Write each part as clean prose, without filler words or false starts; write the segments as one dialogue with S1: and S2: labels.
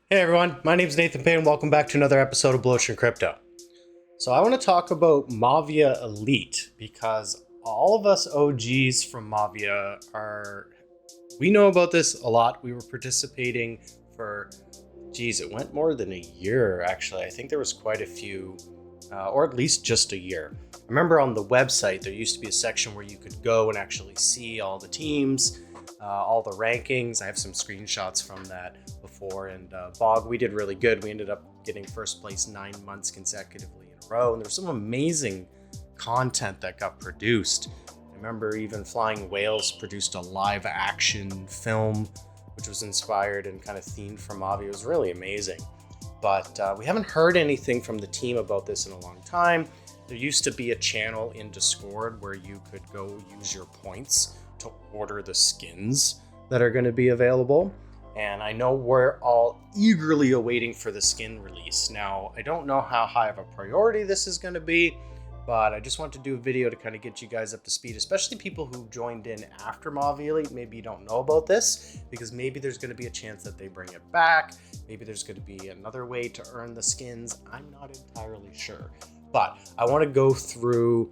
S1: Hey everyone, my name is Nathan Payne. Welcome back to another episode of Blu Ocean Crypto. So I want to talk about Mavia Elite because all of us OGs from Mavia we know about this a lot. We were participating for, it went more than a year actually. I think there was quite a few, or at least just a year. I remember on the website there used to be a section where you could go and actually see all the teams, all the rankings. I have some screenshots from that before, and Bog, we did really good. We ended up getting first place 9 months consecutively in a row, and there was some amazing content that got produced. I remember even Flying Whales produced a live action film which was inspired and kind of themed from Mavia. It was really amazing, but we haven't heard anything from the team about this in a long time. There used to be a channel in Discord where you could go use your points to order the skins that are going to be available. And I know we're all eagerly awaiting for the skin release. Now, I don't know how high of a priority this is going to be, but I just want to do a video to kind of get you guys up to speed, especially people who joined in after Mavia Elite. Maybe you don't know about this, because maybe there's going to be a chance that they bring it back. Maybe there's going to be another way to earn the skins. I'm not entirely sure. But I want to go through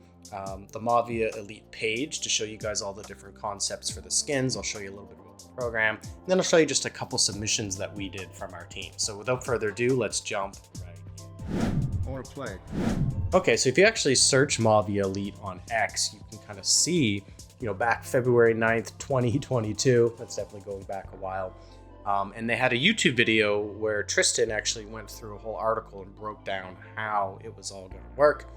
S1: the Mavia Elite page to show you guys all the different concepts for the skins. I'll show you a little bit about the program, and then I'll show you just a couple submissions that we did from our team. So without further ado, let's jump right in.
S2: I want to play.
S1: Okay, so if you actually search Mavia Elite on X, you can kind of see, back February 9th, 2022. That's definitely going back a while. And they had a YouTube video where Tristan actually went through a whole article and broke down how it was all going to work.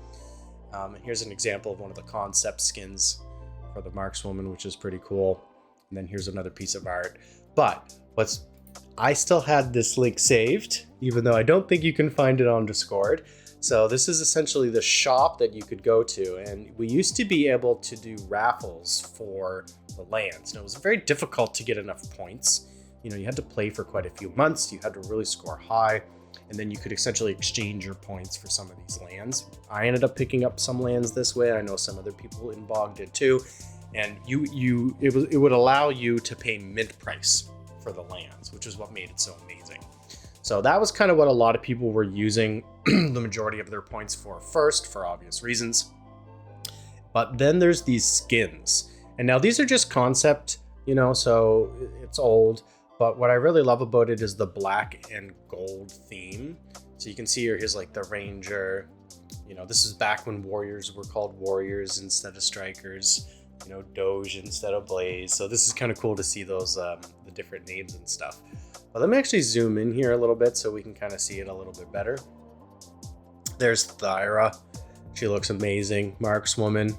S1: And here's an example of one of the concept skins for the Markswoman, which is pretty cool. And then here's another piece of art. But I still had this link saved, even though I don't think you can find it on Discord. So this is essentially the shop that you could go to. And we used to be able to do raffles for the lands. And it was very difficult to get enough points. You had to play for quite a few months. You had to really score high, and then you could essentially exchange your points for some of these lands. I ended up picking up some lands this way. I know some other people in Bog did too. And it would allow you to pay mint price for the lands, which is what made it so amazing. So that was kind of what a lot of people were using the majority of their points for first, for obvious reasons. But then there's these skins. And now these are just concept, so it's old. But what I really love about it is the black and gold theme. So you can see here's like the Ranger. This is back when warriors were called warriors instead of strikers. Doge instead of Blaze. So this is kind of cool to see those the different names and stuff. But let me actually zoom in here a little bit so we can kind of see it a little bit better. There's Thyra. She looks amazing. Markswoman.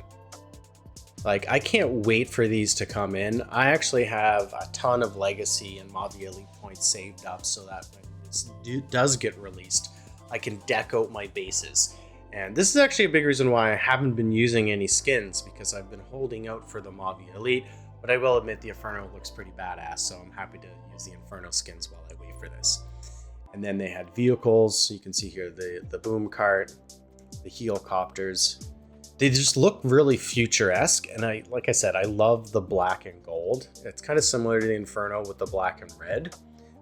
S1: Like, I can't wait for these to come in. I actually have a ton of Legacy and Mavia Elite points saved up so that when this does get released, I can deck out my bases. And this is actually a big reason why I haven't been using any skins, because I've been holding out for the Mavia Elite. But I will admit the Inferno looks pretty badass, so I'm happy to use the Inferno skins while I wait for this. And then they had vehicles. So you can see here the boom cart, the helicopters. They just look really futuresque, and like I said, I love the black and gold. It's kind of similar to the Inferno with the black and red,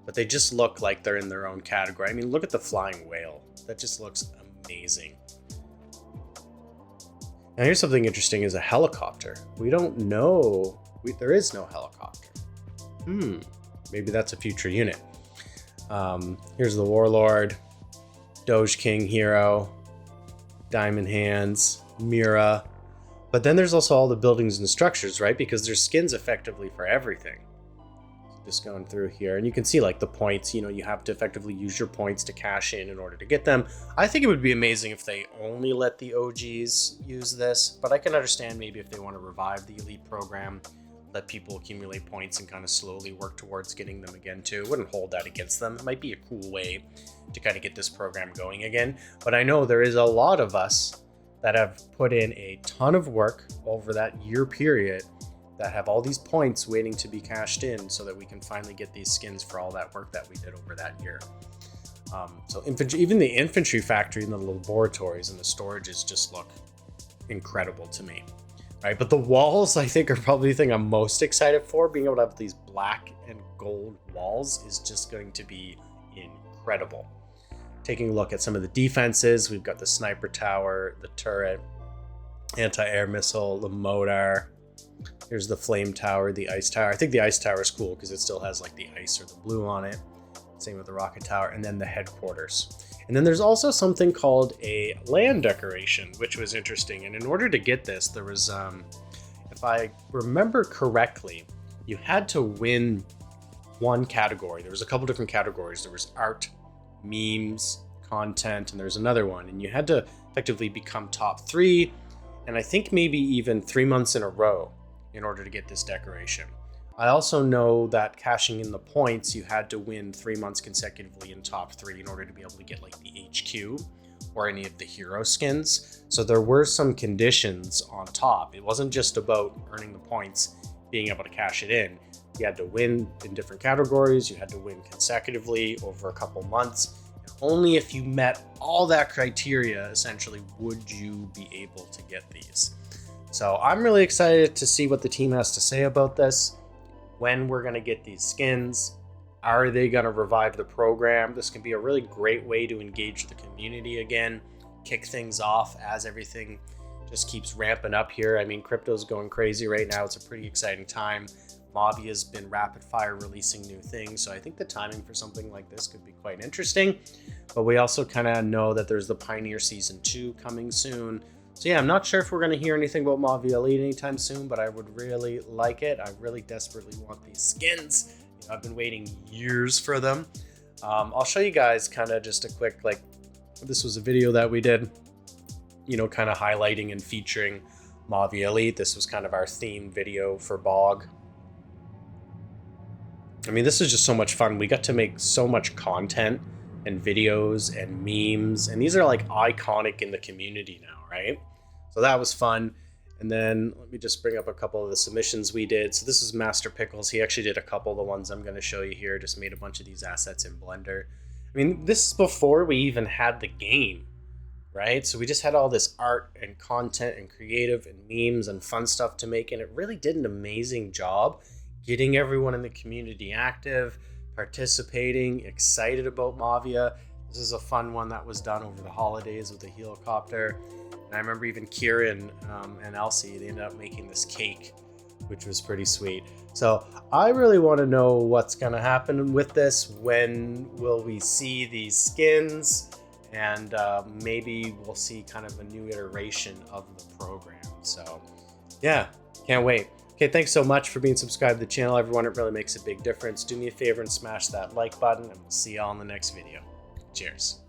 S1: but they just look like they're in their own category. I mean, look at the Flying Whale. That just looks amazing. Now here's something interesting, is a helicopter. We don't know, there is no helicopter. Maybe that's a future unit. Here's the Warlord, Doge King Hero, Diamond Hands, Mira. But then there's also all the buildings and structures, right? Because there's skins effectively for everything. So just going through here, and you can see like the points, you have to effectively use your points to cash in order to get them. I think it would be amazing if they only let the OGs use this, but I can understand maybe if they want to revive the Elite program, let people accumulate points and kind of slowly work towards getting them again too. Wouldn't hold that against them. It might be a cool way to kind of get this program going again. But I know there is a lot of us that have put in a ton of work over that year period that have all these points waiting to be cashed in so that we can finally get these skins for all that work that we did over that year. So even the infantry factory and the laboratories and the storages just look incredible to me. Right, but the walls, I think, are probably the thing I'm most excited for. Being able to have these black and gold walls is just going to be incredible. Taking a look at some of the defenses, we've got the sniper tower, the turret, anti-air missile, the mortar. Here's the flame tower, the ice tower. I think the ice tower is cool because it still has like the ice or the blue on it. Same with the rocket tower, and then the headquarters. And then there's also something called a land decoration, which was interesting. And in order to get this, there was, if I remember correctly, you had to win one category. There was a couple different categories. There was art, memes, content, and there's another one. And you had to effectively become top 3, and I think maybe even 3 months in a row in order to get this decoration. I also know that cashing in the points, you had to win 3 months consecutively in top 3 in order to be able to get like the HQ or any of the hero skins. So there were some conditions on top. It wasn't just about earning the points, being able to cash it in. You had to win in different categories. You had to win consecutively over a couple months. And only if you met all that criteria, essentially, would you be able to get these. So I'm really excited to see what the team has to say about this. When we're going to get these skins, are they going to revive the program? This can be a really great way to engage the community again, kick things off as everything just keeps ramping up here. I mean, crypto's going crazy right now. It's a pretty exciting time. Mavia's been rapid fire releasing new things, so I think the timing for something like this could be quite interesting. But we also kind of know that there's the Pioneer Season 2 coming soon. So yeah, I'm not sure if we're going to hear anything about Mavia Elite anytime soon, but I would really like it. I really desperately want these skins. You know, I've been waiting years for them. I'll show you guys kind of just a quick, like, this was a video that we did, you know, kind of highlighting and featuring Mavia Elite. This was kind of our theme video for Bog. I mean, this is just so much fun. We got to make so much content and videos and memes, and these are like iconic in the community now, right? So that was fun. And then let me just bring up a couple of the submissions we did. So this is Master Pickles. He actually did a couple of the ones I'm going to show you here. Just made a bunch of these assets in Blender. I mean, this is before we even had the game, right? So we just had all this art and content and creative and memes and fun stuff to make, and it really did an amazing job getting everyone in the community active, participating, excited about Mavia. This is a fun one that was done over the holidays with the helicopter. And I remember even Kieran and Elsie, they ended up making this cake, which was pretty sweet. So I really want to know what's going to happen with this. When will we see these skins? And maybe we'll see kind of a new iteration of the program. So yeah, can't wait. Okay, thanks so much for being subscribed to the channel, everyone. It really makes a big difference. Do me a favor and smash that like button, and we'll see you all in the next video. Cheers.